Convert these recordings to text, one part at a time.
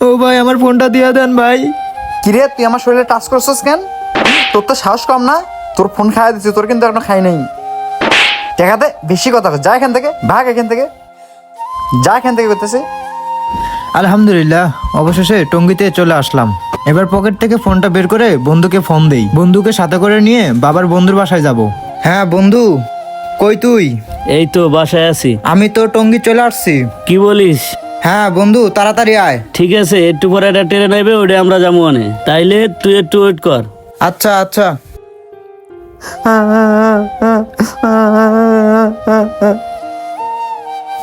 ও ভাই আমার ফোনটা দিয়ে দেন ভাই। কিরে তুই আমার শরীরে টাচ করছিস কেন? তোর তো সাহস কম না? তোর ফোন খাইয়া দিচ্ছি, তোর কিন্তু এখনো খাই নাই। দেখাতে বেশি কথা যা এখান থেকে, ভাগ এখান থেকে, যা এখান থেকে করতেছে। আলহামদুলিল্লাহ অবশেষে টঙ্গিতে চলে আসলাম। এবার পকেট থেকে ফোনটা বের করে বন্ধুকে ফোন দেই। বন্ধুকে সাথে করে নিয়ে বাবার বন্ধুর বাসায় যাব। হ্যাঁ বন্ধু, কই তুই? এই তো বাসায় আছি। আমি তো টঙ্গী চলে আসছি। কি বলিস? হ্যাঁ বন্ধু তাড়াতাড়ি আয়। ঠিক আছে, একটু পরে একটা ট্রেন নেবে, ওটা আমরা যাবো মানে। তাইলে তুই একটু ওয়েট কর। আচ্ছা আচ্ছা।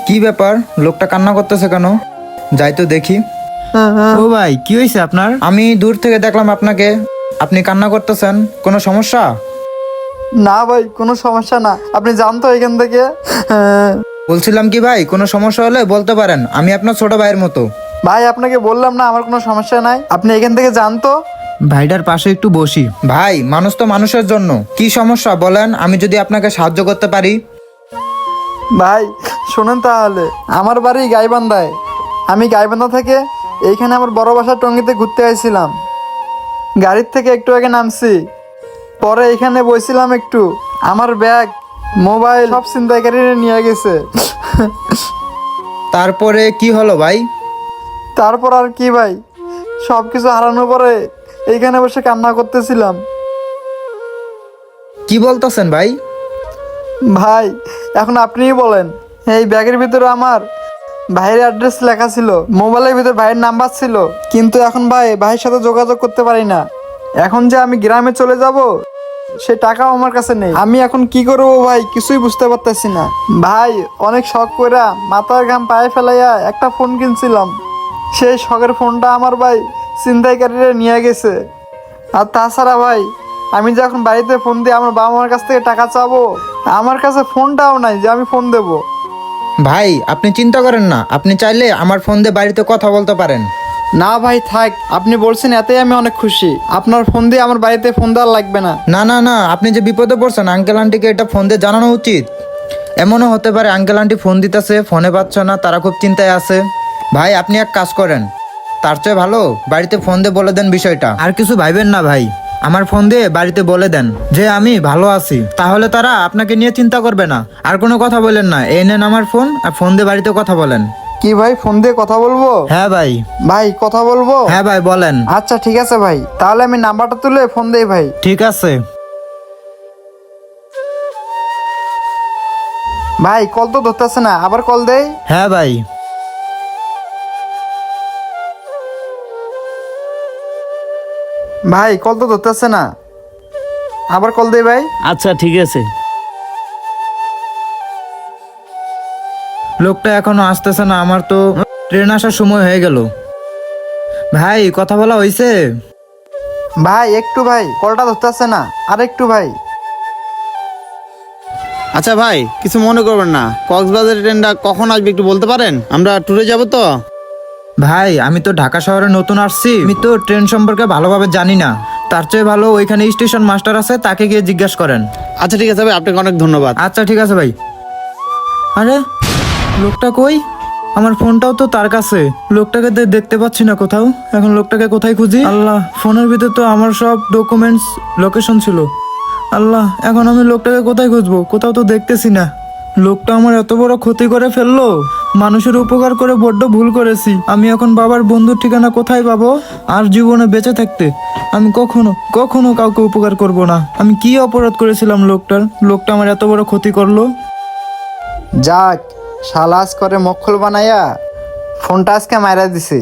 কি ব্যাপার, লোকটা কান্না করতেছে কেন? যাই তো দেখি। ও ভাই কি হয়েছে আপনার? আমি দূর থেকে দেখলাম আপনাকে, আপনি কান্না করতেছেন, কোনো সমস্যা? না ভাই, কোনো সমস্যা না, আপনি যান তো এখান থেকে। বলছিলাম কি ভাই, কোনো সমস্যা হলে বলতে পারেন, আমি আপনার ছোট ভাইয়ের মতো। ভাই আপনাকে বললাম না আমার কোনো সমস্যা নাই, আপনি এখান থেকে যান তো। ভাইটার পাশে একটু বসি। ভাই মানুষ তো মানুষের জন্য, কি সমস্যা বলেন, আমি যদি আপনাকে সাহায্য করতে পারি। ভাই শোনেন তাহলে, আমার বাড়ি গাইবান্ধায়। আমি গাইবান্ধা থেকে এইখানে আমার বড় বাসার টঙ্গিতে ঘুরতে আসছিলাম। গাড়ির থেকে একটু আগে নামছি, পরে এখানে বসছিলাম একটু, আমার ব্যাগ মোবাইল সব ছিনতাইকারীরা নিয়ে গেছে। তারপরে কি হলো ভাই? তারপর আর কি ভাই, সব কিছু হারানোর পরে এইখানে বসে কান্না করতেছিলাম। কি বলতেছেন ভাই? ভাই এখন আপনিই বলেন, এই ব্যাগের ভিতরে আমার ভাইয়ের অ্যাড্রেস লেখা ছিল, মোবাইলের ভিতরে ভাইয়ের নাম্বার ছিল, কিন্তু এখন ভাইয়ের সাথে যোগাযোগ করতে পারি না। এখন যে আমি গ্রামে চলে যাব, সে টাকাও আমার কাছে নেই। আমি এখন কি করবো ভাই, কিছুই বুঝতে পারতেছি না। ভাই অনেক শখ কইরা মাথার ঘাম পায়ে ফেলাইয়া একটা ফোন কিনছিলাম, সেই শখের ফোনটা আমার ভাই ছিনতাইকারীরা নিয়ে গেছে। আর তাছাড়া ভাই, আমি যে এখন বাড়িতে ফোন দিয়ে আমার বাবা মার কাছ থেকে টাকা চাবো, আমার কাছে ফোনটাও নাই যে আমি ফোন দেবো। ভাই আপনি চিন্তা করেন না, আপনি চাইলে আমার ফোন দিয়ে বাড়িতে কথা বলতে পারেন। না ভাই থাক, আপনি বলছেন এতেই আমি অনেক খুশি। আপনার ফোন দিয়ে আমার বাড়িতে ফোন দেওয়ার লাগবে না। না না না, আপনি যে বিপদে পড়ছেন আঙ্কেল আন্টিকে এটা ফোন দিয়ে জানানো উচিত। এমনও হতে পারে আঙ্কেল আন্টি ফোন দিতেছে, ফোনে পাচ্ছে না, তারা খুব চিন্তায় আছে। ভাই আপনি এক কাজ করেন, তার চেয়ে ভালো বাড়িতে ফোন দিয়ে বলে দেন বিষয়টা। আর কিছু ভাইবেন না ভাই, আমার ফোন দিয়ে বাড়িতে বলে দেন যে আমি ভালো আছি, তাহলে তারা আপনাকে নিয়ে চিন্তা করবে না। আর কোনো কথা বলেন না, এই নেন আমার ফোন, আর ফোন দিয়ে বাড়িতে কথা বলেন। কি ভাই, ফোন দিয়ে কথা বলবো? হ্যাঁ ভাই। ভাই কথা বলবো? হ্যাঁ ভাই বলেন। আচ্ছা ঠিক আছে ভাই, তাহলে আমি নাম্বারটা তুলে ফোন দেই ভাই। ঠিক আছে। ভাই কল তো ধরতেছে না, আবার কল দেই। হ্যাঁ ভাই। ভাই কল তো ধরতেছে না, আবার কল দেই ভাই। আচ্ছা ঠিক আছে। লোকটা এখনো আসতেছে না, আমার তো ট্রেন আসার সময় হয়ে গেল। ভাই কথা বলা হয়েছে? ভাই একটু ভাই, কলটা ধরতেছে না, আর একটু ভাই। আচ্ছা ভাই, কিছু মনে করবেন না, কক্সবাজার ট্রেনটা কখন আসবে একটু বলতে পারেন? আমরা ট্যুরে যাব তো। ভাই আমি তো ঢাকা শহরে নতুন আসছি, আমি তো ট্রেন সম্পর্কে ভালোভাবে জানি না। তার চেয়ে ভালো ওইখানে স্টেশন মাস্টার আছে, তাকে গিয়ে জিজ্ঞাসা করেন। আচ্ছা ঠিক আছে ভাই, আপনাকে অনেক ধন্যবাদ। আচ্ছা ঠিক আছে ভাই। আরে লোকটা কই? আমার ফোনটাও তো তার কাছে, লোকটাকে দেখতে পাচ্ছি না কোথাও। এখন লোকটাকে কোথায় খুঁজি? আল্লাহ, ফোনের ভিতর তো আমার সব ডকুমেন্টস লোকেশন ছিল। আল্লাহ, এখন আমি লোকটাকে কোথায় খুঁজবো? কোথাও তো দেখতেছি না। লোকটা আমার এত বড় ক্ষতি করে ফেললো, মানুষের উপকার করে বড্ড ভুল করেছি। আমি এখন বাবার বন্ধুর ঠিকানা কোথায় পাবো? আর জীবনে বেঁচে থাকতে আমি কখনো কখনো কাউকে উপকার করব না। আমি কি অপরাধ করেছিলাম লোকটা আমার এত বড় ক্ষতি করলো? যাক, সালাস করে মক্খল বানাইয়া ফোনটা আজকে মাইরা দিছে।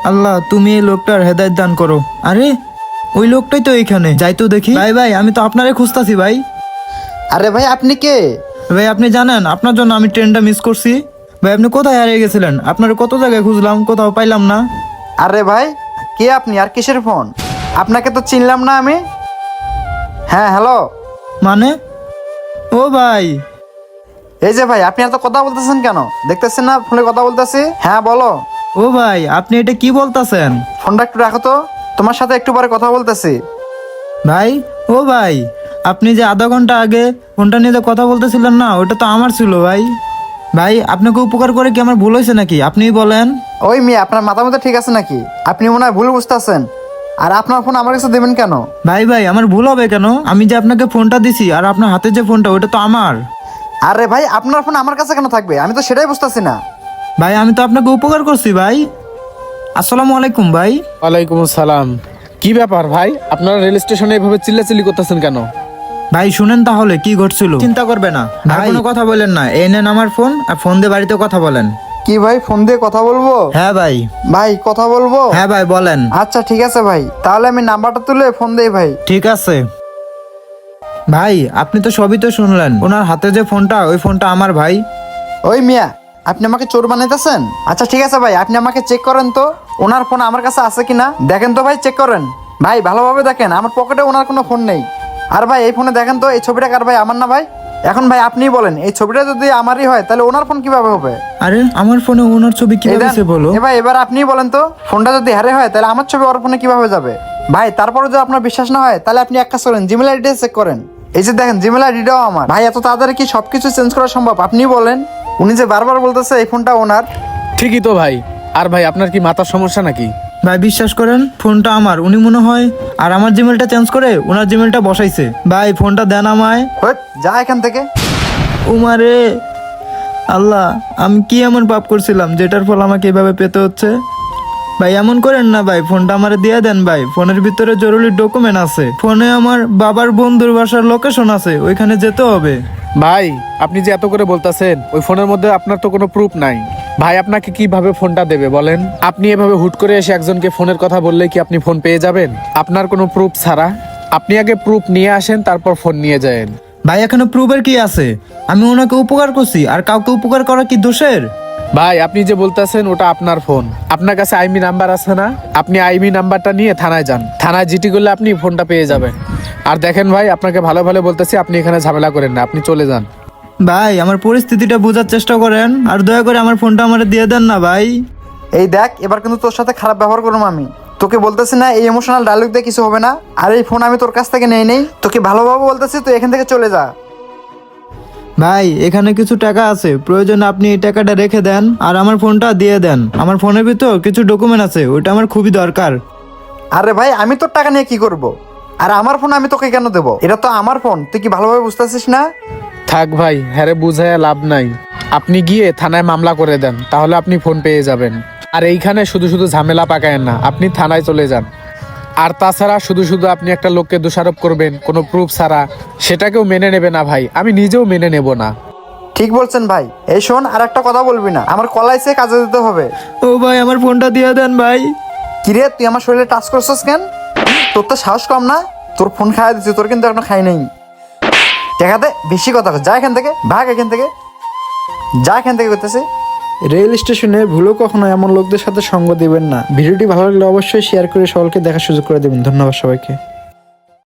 আল্লাহ তুমি এই লোকটার হেদায়েত দান করো। আরে ওই লোকটাই তো এইখানে, যাই তো দেখি। ভাই ভাই আমি তো আপনারে খুঁজতাছি ভাই। আরে ভাই আপনি কে? ভাই আপনি জানেন আপনার জন্য আমি ট্রেনটা মিস করছি। ভাই আপনি কোথায় হারিয়ে গেছিলেন? আপনার কত জায়গায় খুঁজলাম, কোথাও পাইলাম না। আরে ভাই কে আপনি, আর কিসের ফোন? আপনাকে তো চিনলাম না আমি। হ্যাঁ হ্যালো। মানে? ও ভাই। এই যে ভাই, আপনি এত কথা বলতেছেন কেন? দেখতেছেন না ফোনে কথা বলতেছি। হ্যাঁ বলো। ও ভাই আপনি এটা কি বলতাছেন? ফোনটা একটু রাখো তো, তোমার সাথে একটু পরে কথা বলতেছি। ভাই ও ভাই, আপনি যে আধা ঘন্টা আগে ফোনটা নিয়ে যে কথা বলতেছিলেন না, ওটা তো আমার ছিল ভাই। ভাই আপনাকে উপকার করে কি আমার ভুল হয়েছে নাকি আপনিই বলেন। ওই মেয়ে, আপনার মাথা মতো ঠিক আছে নাকি? আপনি মনে হয় ভুল বুঝতেছেন। আর আপনার ফোন আমার কাছে দেবেন কেন? ভাই আমার ভুল হবে কেন? আমি যে আপনাকে ফোনটা দিছি আর আপনার হাতে যে ফোনটা ওটা তো আমার। আরে ভাই, আপনার ফোন আমার কাছে কেন থাকবে? আমি তো সেটাই বুঝতেছি না। ভাই আমি তো আপনাকে উপকার করছি ভাই। আসসালামু আলাইকুম ভাই। ওয়ালাইকুম আসসালাম। কি ব্যাপার ভাই, আপনারা রেল স্টেশনে এভাবে চিল্লাচিল্লি করতেছেন কেন? ভাই শুনেন তাহলে কি ঘটছিল। চিন্তা করবে না, আর কোনো কথা বলেন না। এই নেন আমার ফোন, আর ফোন দিয়ে বাড়িতে কথা বলেন। কি ভাই, ফোন দিয়ে কথা বলবো? হ্যাঁ ভাই। ভাই কথা বলবো? হ্যাঁ ভাই বলেন। আচ্ছা ঠিক আছে ভাই, তাহলে আমি নাম্বারটা তুলে ফোন দেই ভাই। ঠিক আছে ভাই, আপনি তো সবই তো শুনলেন। ওনার হাতে যে ফোনটা ওই ফোনটা আমার ভাই। ওই মিয়া, আপনি আমাকে চোর বানাইতেছেন? আচ্ছা ঠিক আছে ভাই, আপনি আমাকে চেক করেন তো ওনার ফোন আমার কাছে আছে কিনা। দেখেন তো ভাই, চেক করেন ভাই, ভালোভাবে দেখেন। আমার পকেটে ওনার কোনো ফোন নেই। আর ভাই এই ফোনে দেখেন তো, এই ছবিটা কার ভাই? আমার না ভাই। এখন ভাই আপনিই বলেন, এই ছবিটা যদি আমারই হয় তাহলে ওনার ফোন কিভাবে হবে? আরে আমার ফোনে ওনার ছবি এই কিভাবে দেন। সে বলো। এ ভাই, এবার আপনিই বলেন তো, ফোনটা যদি হারে হয় তাহলে আমার ছবি ওর ফোনে কিভাবে যাবে? ভাই তারপরে যদি আপনার বিশ্বাস না হয় তাহলে আপনি এক কাজ করেন, জিমেল আইডি চেক করেন। এই যে দেখেন, জিমেল আইডিটাও আমার। ভাই এত তাড়াতাড়ি কি সবকিছু চেঞ্জ করা সম্ভব? আপনিই বলেন। উনি যে বারবার বলতেছে এই ফোনটা ওনার। ঠিকই তো ভাই। আর ভাই আপনার কি মাথার সমস্যা নাকি? ভাই বিশ্বাস করেন, ফোনটা আমার। উনি মনে হয় আর আমার জিমেলটা চেঞ্জ করে ওনার জিমেলটা বসাইছে। ভাই ফোনটা দেন আমায়। হট, যা এখান থেকে। উমারে আল্লাহ, আমি কি এমন পাপ করছিলাম যেটার ফল আমাকে এভাবে পেতে হচ্ছে। ভাই এমন করেন না ভাই, ফোনটা আমারে দিয়ে দেন ভাই। ফোনের ভিতরে জরুরি ডকুমেন্ট আছে। ফোনে আমার বাবার বন্ধুর বাসার লোকেশন আছে, ওইখানে যেতে হবে। ভাই আপনি যে এত করে বলতেছেন, ওই ফোনের মধ্যে আপনার তো কোনো প্রুফ নাই। ভাই আপনাকে কিভাবে ফোনটা দেবে বলেন? আপনি এভাবে হুট করে এসে একজনকে ফোনের কথা বললে কি আপনি ফোন পেয়ে যাবেন আপনার কোনো প্রুফ ছাড়া? আপনি আগে প্রুফ নিয়ে আসেন, তারপর ফোন নিয়ে যায়েন। ভাই এখানে প্রুফের কি আছে? আমি ওনাকে উপকার করছি, আর কাউকে উপকার করা কি দোষের? ভাই আপনি যে বলতেছেন ওটা আপনার ফোন, আপনার কাছে আইমি নাম্বার আছে না? আপনি আইমি নাম্বারটা নিয়ে থানায় যান। থানায় জিটি করলে আপনি ফোনটা পেয়ে যাবেন। আর দেখেন ভাই, আপনাকে ভালো ভালো বলতেছি, আপনি এখানে ঝামেলা করেন না, আপনি চলে যান। ভাই আমার পরিস্থিতিটা বোঝার চেষ্টা করেন, আর দয়া করে আমার ফোনটা আমারে দিয়ে দেন না ভাই। এই দেখ, এবার কিন্তু তোর সাথে খারাপ ব্যবহার করবো আমি। তোকে বলতেছি না এই ইমোশনাল ডায়লগ দিয়ে কিছু হবে না। আর এই ফোন আমি তোর কাছ থেকে নেই, তোকে ভালোভাবে বলতেছি, তুই এখান থেকে চলে যা। ভাই এখানে কিছু টাকা আছে, প্রয়োজনে আপনি এই টাকাটা রেখে দেন আর আমার ফোনটা দিয়ে দেন। আমার ফোনের ভিতর কিছু ডকুমেন্ট আছে, ওইটা আমার খুবই দরকার। আরে ভাই, আমি তোর টাকা নিয়ে কি করব? আর আমার ফোন আমি তোকে কেন দেবো? এটা তো আমার ফোন, তুই কি ভালোভাবে বুঝতেছিস না? থাক ভাই, হ্যারে বুঝায় লাভ নাই। আপনি গিয়ে থানায় মামলা করে দেন, তাহলে আপনি ফোন পেয়ে যাবেন। আর এইখানে শুধু শুধু ঝামেলা পাকায়েন না, আপনি থানায় চলে যান। আর তাছাড়া শুধু শুধু আপনি একটা লোককে দোষারোপ করবেন কোনো প্রুফ ছাড়া, সেটাকেও মেনে নেবে না ভাই, আমি নিজেও মেনে নেব না। ঠিক বলছেন ভাই। এই শোন, আর একটা কথা বলবি না, আমার কলাইছে কাজে দিতে হবে। ও ভাই আমার ফোনটা দিয়ে দেন ভাই। কিরে, তুই আমার শরীরে টাচ করছিস কেন? তোর তো সাহস কম না? তোর ফোন খাইয়া দিচ্ছি, তোর কিন্তু এখনো খাই নেই। দেখাতে বেশি কথা কর, যা এখান থেকে, ভাগ এখান থেকে, যা এখান থেকে করতেছে। রেল স্টেশনে ভুলেও কখনো এমন লোকদের সাথে সঙ্গ দিবেন না। ভিডিওটি ভালো লাগলে অবশ্যই শেয়ার করে সকলকে দেখার সুযোগ করে দেবেন। ধন্যবাদ সবাইকে।